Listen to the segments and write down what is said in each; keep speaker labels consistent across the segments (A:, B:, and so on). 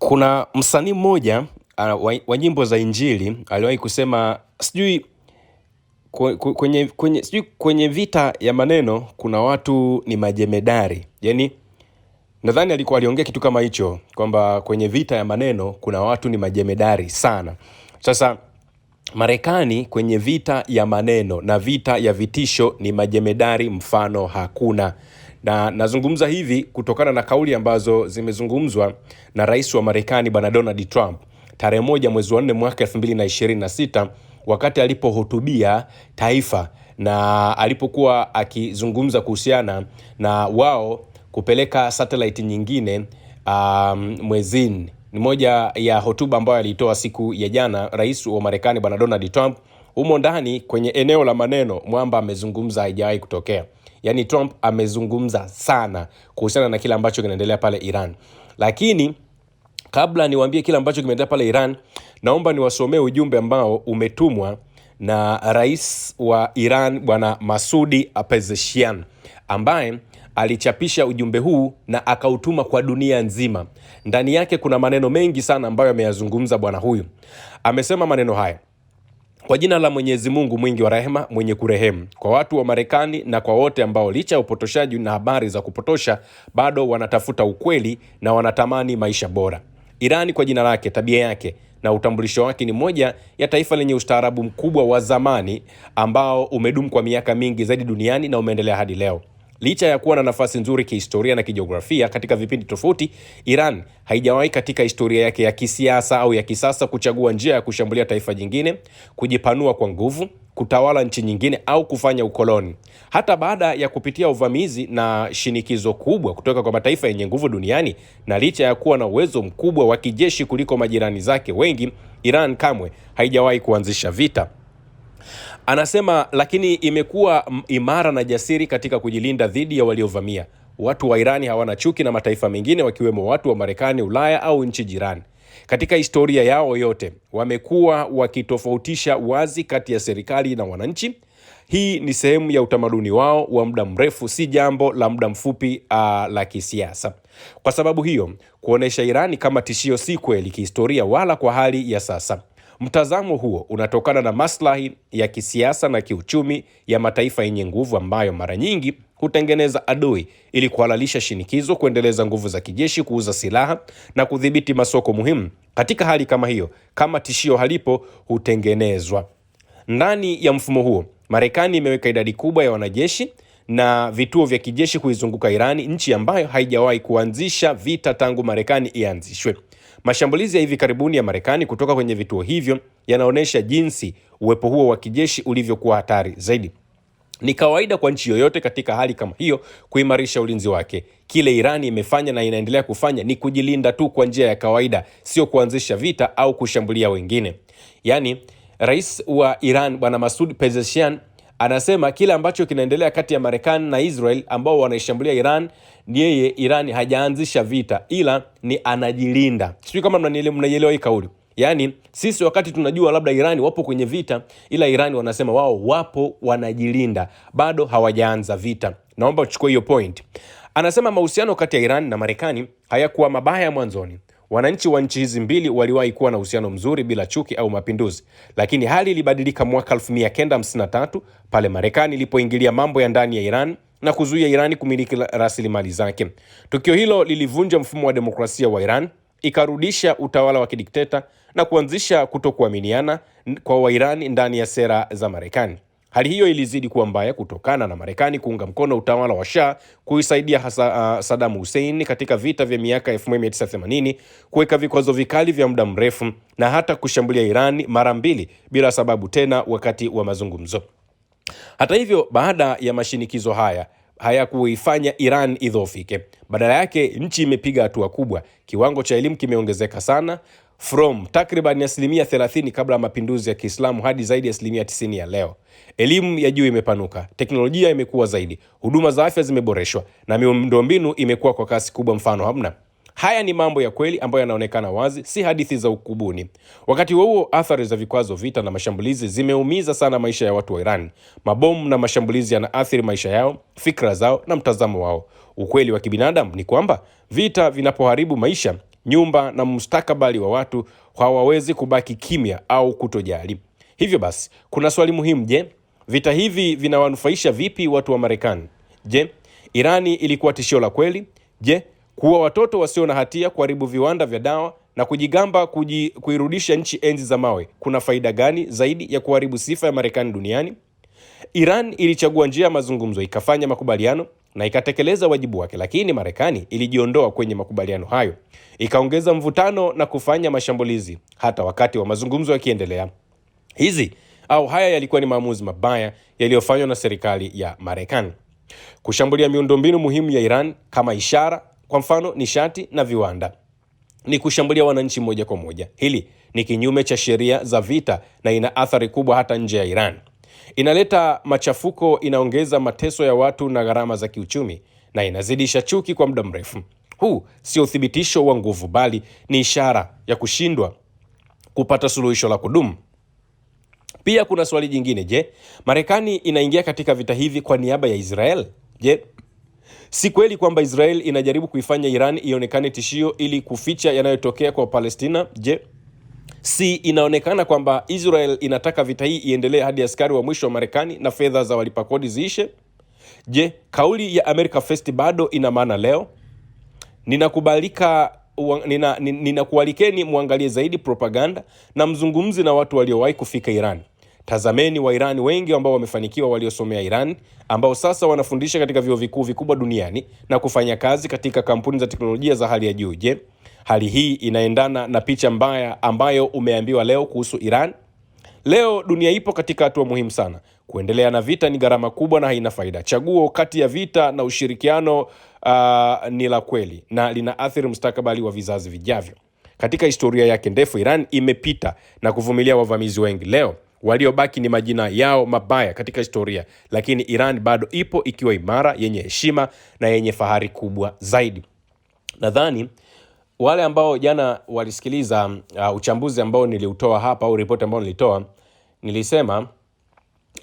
A: Kuna msanii mmoja wa nyimbo za injili aliwahi kusema sijui kwenye vita ya maneno kuna watu ni majemedari. Yaani nadhani alikuwa aliongea kitu kama hicho kwamba kwenye vita ya maneno kuna watu ni majemedari sana. Sasa Marekani kwenye vita ya maneno na vita ya vitisho ni majemedari mfano hakuna. Na nazungumza hivi kutokana na kauli ambazo zimezungumzwa na rais wa Marekani bwana Donald Trump tarehe 1 mwezi wa 4 mwaka 2026 wakati alipohutubia taifa na alipokuwa akizungumza kuhusiana na wao kupeleka satellite nyingine mwezini. Ni moja ya hotuba ambayo alitoa siku ya jana rais wa Marekani bwana Donald Trump. Humo ndani kwenye eneo la maneno mwamba amezungumza haijawahi kutokea. Yaani Trump amezungumza sana kuhusiana na kile ambacho kinaendelea pale Iran. Lakini kabla niwaambie kile ambacho kimeendelea pale Iran, naomba niwasomee ujumbe ambao umetumwa na rais wa Iran bwana Masudi Pezeshkian, ambaye alichapisha ujumbe huu na akautuma kwa dunia nzima. Ndani yake kuna maneno mengi sana ambayo ameyazungumza bwana huyu. Amesema maneno haya: kwa jina la Mwenyezi Mungu mwingi wa rehema, mwenye kurehemu, kwa watu wa Marekani na kwa wote ambao licha ya upotoshaji na habari za kupotosha bado wanatafuta ukweli na wanatamani maisha bora. Irani kwa jina lake, tabia yake na utambulisho wake ni moja ya taifa lenye ustaarabu mkubwa wa zamani ambao umedumu kwa miaka mingi zaidi duniani na umeendelea hadi leo. Licha ya kuwa na nafasi nzuri kihistoria na kijiografia katika vipindi tofauti, Iran haijawahi katika historia yake ya kisiasa au ya kisasa kuchagua njia ya kushambulia taifa jingine, kujipanua kwa nguvu, kutawala nchi nyingine au kufanya ukoloni. Hata baada ya kupitia uvamizi na shinikizo kubwa kutoka kwa mataifa yenye nguvu duniani, na licha ya kuwa na uwezo mkubwa wa kijeshi kuliko majirani zake wengi, Iran kamwe haijawahi kuanzisha vita. Anasema lakini imekuwa imara na jasiri katika kujilinda dhidi ya waliovamia. Watu wa Irani hawana chuki na mataifa mengine wakiwemo watu wa Marekani, Ulaya au nchi jirani. Katika historia yao yote wamekuwa wakitofautisha wazi kati ya serikali na wananchi. Hii ni sehemu ya utamaduni wao wa muda mrefu, si jambo la muda mfupi la kisiasa. Kwa sababu hiyo, kuonesha Irani kama tishio si kweli kihistoria wala kwa hali ya sasa. Mtazamo huo unatokana na maslahi ya kisiasa na kiuchumi ya mataifa yenye nguvu ambayo mara nyingi hutengeneza adui ili kuhalalisha shinikizo, kuendeleza nguvu za kijeshi, kuuza silaha na kudhibiti masoko muhimu. Katika hali kama hiyo, kama tishio halipo hutengenezwa. Ndani ya mfumo huo, Marekani imeweka idadi kubwa ya wanajeshi na vituo vya kijeshi kuizunguka Irani, nchi ambayo haijawahi kuanzisha vita tangu Marekani ianzishwe. Mashambulizi ya hivi karibuni ya Marekani kutoka kwenye vituo hivyo yanaonyesha jinsi uwepo huo wa kijeshi ulivyokuwa hatari zaidi. Ni kawaida kwa nchi yoyote katika hali kama hiyo kuimarisha ulinzi wake. Kile Irani imefanya na inaendelea kufanya ni kujilinda tu kwa njia ya kawaida, sio kuanzisha vita au kushambulia wengine. Yaani rais wa Iran bwana Masud Pezeshkian anasema kile ambacho kinaendelea kati ya Marekani na Israel ambao wanaishambulia Iran, ni yeye Iran hajaanzisha vita ila ni anajilinda. Sio kama mnaielewa hii kauli. Yaani sisi wakati tunajua labda Iran wapo kwenye vita, ila Iran wanasema wao wapo wanajilinda, bado hawajaanza vita. Naomba uchukue hiyo point. Anasema mahusiano kati ya Iran na Marekani hayakuwa mabaya mwanzoni. Wananchi wa nchi hizi mbili waliwahi kuwa na uhusiano mzuri bila chuki au mapinduzi. Lakini hali ilibadilika mwaka 1953 pale Marekani ilipoingilia mambo ya ndani ya Iran na kuzuia Iran kumiliki rasilimali zake. Tukio hilo lilivunja mfumo wa demokrasia wa Iran, ikarudisha utawala wa kidikteta na kuanzisha kutokuaminiana kwa Wairani ndani ya sera za Marekani. Hali hiyo ilizidi kuwa mbaya kutokana na Marekani kuunga mkono utawala wa Shah, kuisaidia hasa Saddam Hussein katika vita vya miaka 1980, kuweka vikwazo vikali vya muda mrefu na hata kushambulia Iran mara mbili bila sababu tena wakati wa mazungumzo. Hata hivyo, baada ya mashinikizo haya hayakuifanya Iran idhoofike. Badala yake nchi imepiga hatua kubwa. Kiwango cha elimu kimeongezeka sana, from takriban 30% kabla ya mapinduzi ya Kiislamu hadi zaidi ya 90% ya leo. Elimu ya juu imepanuka, teknolojia imekuwa zaidi, huduma za afya zimeboreshwa na miundombinu imekuwa kwa kasi kubwa mfano hamna. Haya ni mambo ya kweli ambayo yanaonekana wazi, si hadithi za ukubuni. Wakati huo athari za vikwazo, vita na mashambulizi zimeumiza sana maisha ya watu wa Iran. Mabomu na mashambulizi yanaathiri maisha yao, fikra zao na mtazamo wao. Ukweli wa kibinadamu ni kwamba vita vinapoharibu maisha, nyumba na mustakabali wa watu hawawezi kubaki kimya au kutojali. Hivyo basi, kuna swali muhimu. Je, vita hivi vinawanufaisha vipi watu wa Marekani? Je, Irani ilikuwa tishio la kweli? Je, kuwa watoto wasio na hatia, kuharibu viwanda vya dawa na kujigamba kuirudisha nchi enzi za mawe kuna faida gani zaidi ya kuharibu sifa ya Marekani duniani? Iran ilichagua njia ya mazungumzo, ikafanya makubaliano na ikatekeleza wajibu wake, lakini Marekani ilijiondoa kwenye makubaliano hayo, ikaongeza mvutano na kufanya mashambulizi hata wakati wa mazungumzo yakiendelea. Haya yalikuwa ni maamuzi mabaya yaliyofanywa na serikali ya Marekani. Kushambulia miundombinu muhimu ya Iran kama ishara, kwa mfano nishati na viwanda, ni kushambulia wananchi moja kwa moja. Hili ni kinyume cha sheria za vita na ina athari kubwa hata nje ya Iran. Inaleta machafuko, inaongeza mateso ya watu na gharama za kiuchumi, na inazidisha chuki kwa muda mrefu. Huu sio uthibitisho wa nguvu, bali ni ishara ya kushindwa kupata suluhisho la kudumu. Pia kuna swali jingine. Je, Marekani inaingia katika vita hivi kwa niaba ya Israel? Je, si kweli kwamba Israel inajaribu kuifanya Iran ionekane tishio ili kuficha yanayotokea kwa Palestina? Je, si inaonekana kwamba Israel inataka vita hii iendelee hadi askari wa mwisho wa Marekani na fedha za walipa kodi ziishe? Je, kauli ya America First bado ina maana leo? Ninakualikeni muangalie zaidi propaganda na mzungumzi na watu waliowahi kufika Iran. Tazameni wa Iran wengi ambao wamefanikiwa, waliosomea Iran, ambao sasa wanafundisha katika vyuo vikuu vikubwa duniani na kufanya kazi katika kampuni za teknolojia za hali ya juu. Je, hali hii inaendana na picha mbaya ambayo umeambiwa leo kuhusu Iran? Leo dunia ipo katika hatua muhimu sana. Kuendelea na vita ni gharama kubwa na haina faida. Chaguo kati ya vita na ushirikiano ni la kweli na linaathiri mustakabali wa vizazi vijavyo. Katika historia yake ndefu, Iran imepita na kuvumilia wavamizi wengi. Leo waliobaki ni majina yao mabaya katika historia, lakini Iran bado ipo ikiwa imara, yenye heshima na yenye fahari kubwa zaidi. Nadhani wale ambao jana walisikiliza uchambuzi ambao niliutoa hapa, au ripoti ambao nilitoa, nilisema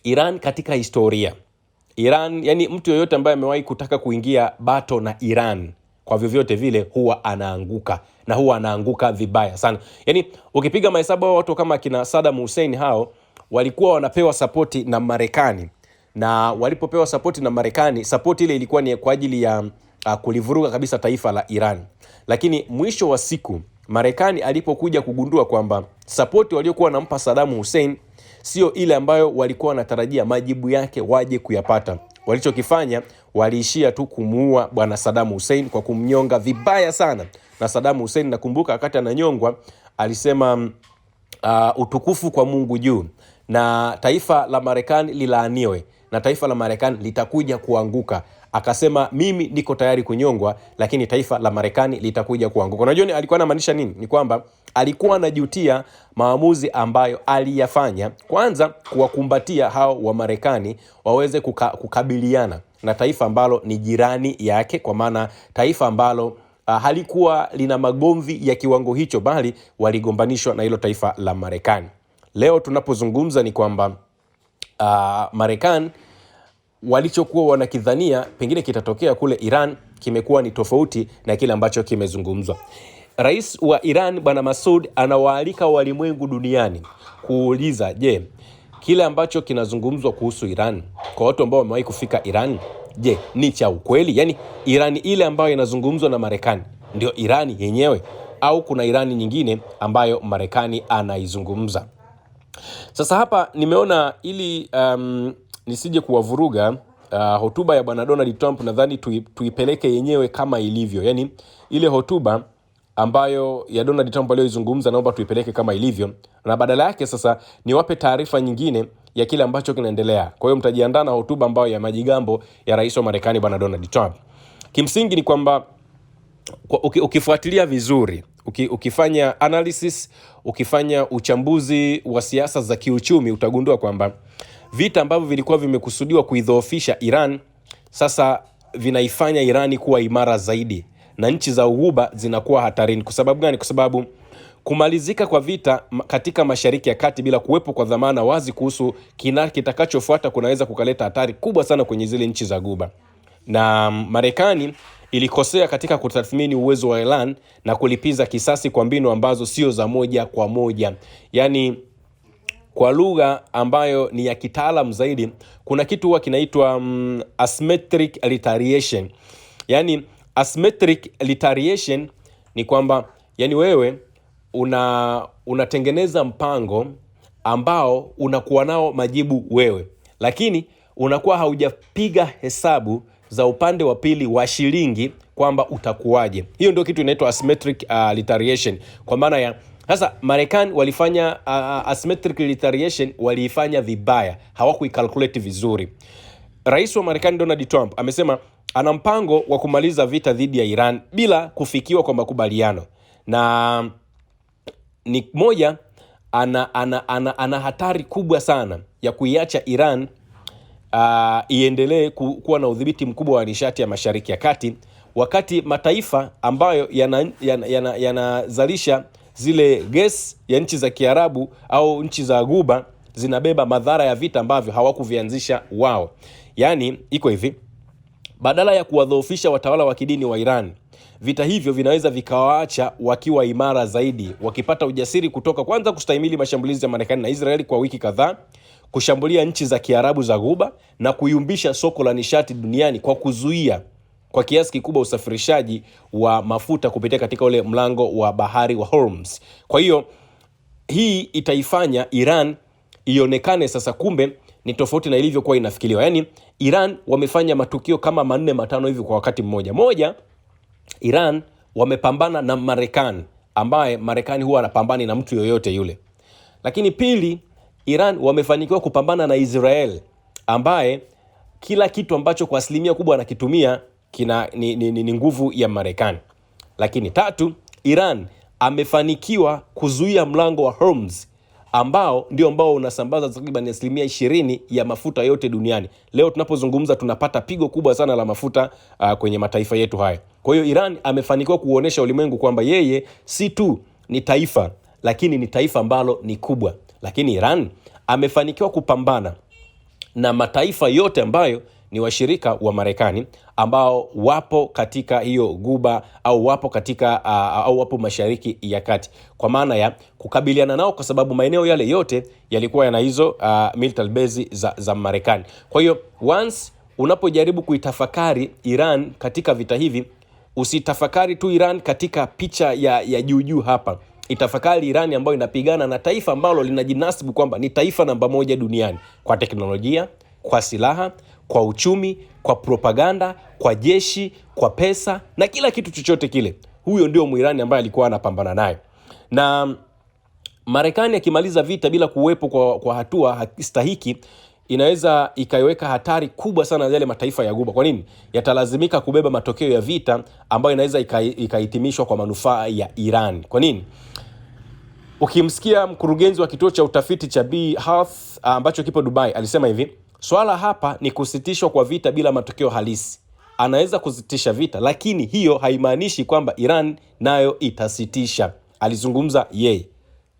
A: Iran katika historia, Iran, yani mtu yoyote ambaye amewahi kutaka kuingia bato na Iran kwa vyovyote vile huwa anaanguka, na huwa anaanguka vibaya sana. Yani ukipiga mahesabu, watu kama kina Saddam Hussein, hao walikuwa wanapewa sapoti na Marekani, na walipopewa sapoti na Marekani, sapoti ile ilikuwa ni kwa ajili ya kulivuruga kabisa taifa la Iran. Lakini mwisho wa siku, Marekani alipokuja kugundua kwamba sapoti waliokuwa wanampa Saddam Hussein sio ile ambayo walikuwa wanatarajia majibu yake waje kuyapata, walichokifanya, waliishia tu kumuua bwana Saddam Hussein kwa kumnyonga vibaya sana. Na Saddam Hussein, nakumbuka wakati ananyongwa, alisema utukufu kwa Mungu juu, na taifa la Marekani lilaaniwe, na taifa la Marekani litakuja kuanguka. Akasema mimi niko tayari kunyongwa, lakini taifa la Marekani litakuja kuanguka. Unajua alikuwa anamaanisha nini? Ni kwamba alikuwa anajutia maamuzi ambayo aliyafanya, kwanza kuwakumbatia hao wa Marekani waweze kukabiliana na taifa ambalo ni jirani yake, kwa maana taifa ambalo halikuwa lina magomvi ya kiwango hicho, bali waligombanishwa na hilo taifa la Marekani. Leo tunapozungumza ni kwamba Marekani walichokuwa wanakidhania pengine kitatokea kule Iran kimekuwa ni tofauti na kile ambacho kimezungumzwa. Rais wa Iran Bwana Masoud anawaalika walimwengu duniani kuuliza, je, kile ambacho kinazungumzwa kuhusu Iran kwa watu ambao wamewahi kufika Iran, je, ni cha ukweli? Yani Iran ile ambayo inazungumzwa na Marekani ndio Iran yenyewe, au kuna Iran nyingine ambayo Marekani anaizungumza? Sasa hapa nimeona ili nisije kuwavuruga hotuba ya bwana Donald Trump, nadhani tuipeleke yenyewe kama ilivyo. Yani ile hotuba ambayo ya Donald Trump aliyoizungumza, naomba tuipeleke kama ilivyo, na badala yake sasa niwape taarifa nyingine ya kile ambacho kinaendelea. Kwa hiyo mtajiandaa na hotuba ambayo ya majigambo ya rais wa Marekani bwana Donald Trump. Kimsingi ni kwamba ukifuatilia vizuri, ukifanya analysis, ukifanya uchambuzi wa siasa za kiuchumi, utagundua kwamba vita ambavyo vilikuwa vimekusudiwa kuidhoofisha Iran sasa vinaifanya Irani kuwa imara zaidi, na nchi za Ghuba zinakuwa hatarini. Kwa sababu gani? Kwa sababu kumalizika kwa vita katika Mashariki ya Kati bila kuwepo kwa dhamana wazi kuhusu kitakachofuata kunaweza kukaleta hatari kubwa sana kwenye zile nchi za Ghuba. Na Marekani ilikosea katika kutathmini uwezo wa Iran na kulipiza kisasi kwa mbinu ambazo sio za moja kwa moja. Yani kwa lugha ambayo ni ya kitaalam zaidi, kuna kitu huwa kinaitwa asymmetric retaliation. Yani asymmetric retaliation ni kwamba yani wewe unatengeneza mpango ambao unakuwa nao majibu wewe, lakini unakuwa haujapiga hesabu za upande wa pili wa shilingi kwamba utakuwaje. Hiyo ndio kitu inaitwa asymmetric retaliation. Kwa maana ya sasa Marekani walifanya asymmetric retaliation, waliifanya vibaya, hawakuicalculate vizuri. Rais wa Marekani Donald Trump amesema ana mpango wa kumaliza vita dhidi ya Iran bila kufikiwa kwa makubaliano, na ni moja ana hatari kubwa sana ya kuiacha Iran iendelee kuwa na udhibiti mkubwa wa nishati ya Mashariki ya Kati, wakati mataifa ambayo yanazalisha zile gas ya nchi za Kiarabu au nchi za Ghuba zinabeba madhara ya vita ambavyo hawakuvianzisha wao. Yani iko hivi, badala ya kuwadhoofisha watawala wa kidini wa Iran, vita hivyo vinaweza vikawaacha wakiwa imara zaidi, wakipata ujasiri kutoka kwanza kustahimili mashambulizi ya Marekani na Israeli kwa wiki kadhaa, kushambulia nchi za Kiarabu za Ghuba na kuyumbisha soko la nishati duniani kwa kuzuia kwa kiasi kikubwa usafirishaji wa mafuta kupitia katika ule mlango wa bahari wa Hormuz. Kwa hiyo hii itaifanya Iran ionekane sasa kumbe ni tofauti na ilivyokuwa inafikiriwa. Yani Iran wamefanya matukio kama 4-5 hivi kwa wakati mmoja. Moja, Iran wamepambana na Marekani, ambaye Marekani huwa anapambani na mtu yoyote yule. Lakini pili, Iran wamefanikiwa kupambana na Israel, ambaye kila kitu ambacho kwa asilimia kubwa anakitumia ni nguvu ya Marekani. Lakini tatu, Iran amefanikiwa kuzuia mlango wa Hormuz, ambao ndio ambao unasambaza takriban 20% ya mafuta yote duniani. Leo tunapozungumza tunapata pigo kubwa sana la mafuta kwenye mataifa yetu haya. Kwa hiyo Iran amefanikiwa kuonesha ulimwengu kwamba yeye si tu ni taifa, lakini ni taifa ambalo ni kubwa. Lakini Iran amefanikiwa kupambana na mataifa yote ambayo ni washirika wa Marekani, ambao wapo katika hiyo Ghuba au wapo katika au wapo Mashariki ya Kati, kwa maana ya kukabiliana nao, kwa sababu maeneo yale yote yalikuwa yana hizo military base za Marekani. Kwa hiyo once unapojaribu kuitafakari Iran katika vita hivi, usitafakari tu Iran katika picha ya juu hapa. Itafakari Iran ambayo inapigana na taifa ambalo linajinasibu kwamba ni taifa namba 1 duniani kwa teknolojia, kwa silaha, kwa uchumi, kwa propaganda, kwa jeshi, kwa pesa na kila kitu chochote kile. Huyo ndio Muirani ambaye alikuwa anapambana naye. Na Marekani akimaliza vita bila kuwepo kwa hatua stahiki, inaweza ikaiweka hatari kubwa sana yale mataifa ya Ghuba. Kwa nini? Yatalazimika kubeba matokeo ya vita ambayo inaweza ikahitimishwa kwa manufaa ya Iran. Kwa nini? Ukimsikia mkurugenzi wa kituo cha utafiti cha Beehive ambacho kipo Dubai, alisema hivi, swala hapa ni kusitishwa kwa vita bila matokeo halisi. Anaweza kusitisha vita, lakini hiyo haimaanishi kwamba Iran nayo itasitisha. Alizungumza yeye.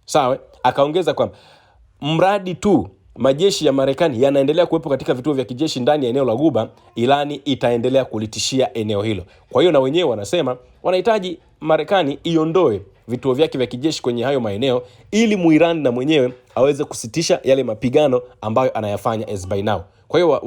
A: Sawa? Akaongeza kwamba mradi tu majeshi ya Marekani yanaendelea kuwepo katika vituo vya kijeshi ndani ya eneo la Ghuba, Irani itaendelea kulitishia eneo hilo. Kwa hiyo na wenyewe wanasema wanahitaji Marekani iondoe vituo vyake vya kijeshi kwenye hayo maeneo, ili Muirani na mwenyewe aweze kusitisha yale mapigano ambayo anayafanya as by now. Kwa hiyo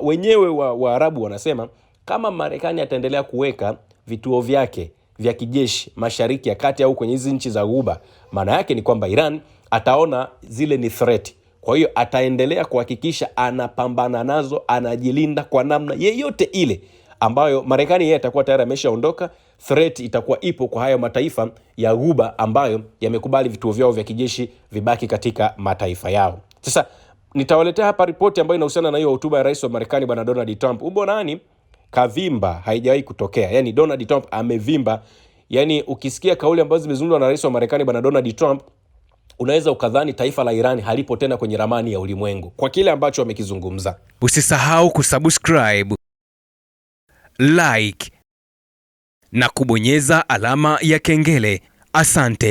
A: wenyewe Waarabu wanasema kama Marekani ataendelea kuweka vituo vyake vya kijeshi Mashariki ya Kati au kwenye hizi nchi za Ghuba, maana yake ni kwamba Iran ataona zile ni threat. Kwa hiyo ataendelea kuhakikisha anapambana nazo, anajilinda kwa namna yeyote ile ambayo Marekani yeye atakuwa tayari ameshaondoka. Threat itakuwa ipo kwa haya mataifa ya Ghuba ambayo yamekubali vituo vyao vya kijeshi vibaki katika mataifa yao. Sasa nitawaletea hapa ripoti ambayo inahusiana na hiyo hotuba ya rais wa Marekani bwana Donald Trump. Ubonani kavimba, haijawahi kutokea. Yani Donald Trump amevimba. Yani ukisikia kauli ambazo zimezungumzwa na rais wa Marekani bwana Donald Trump, unaweza ukadhani taifa la Iran halipo tena kwenye ramani ya ulimwengu kwa kile ambacho amekizungumza.
B: Usisahau kusubscribe, like na kubonyeza alama ya kengele. Asante.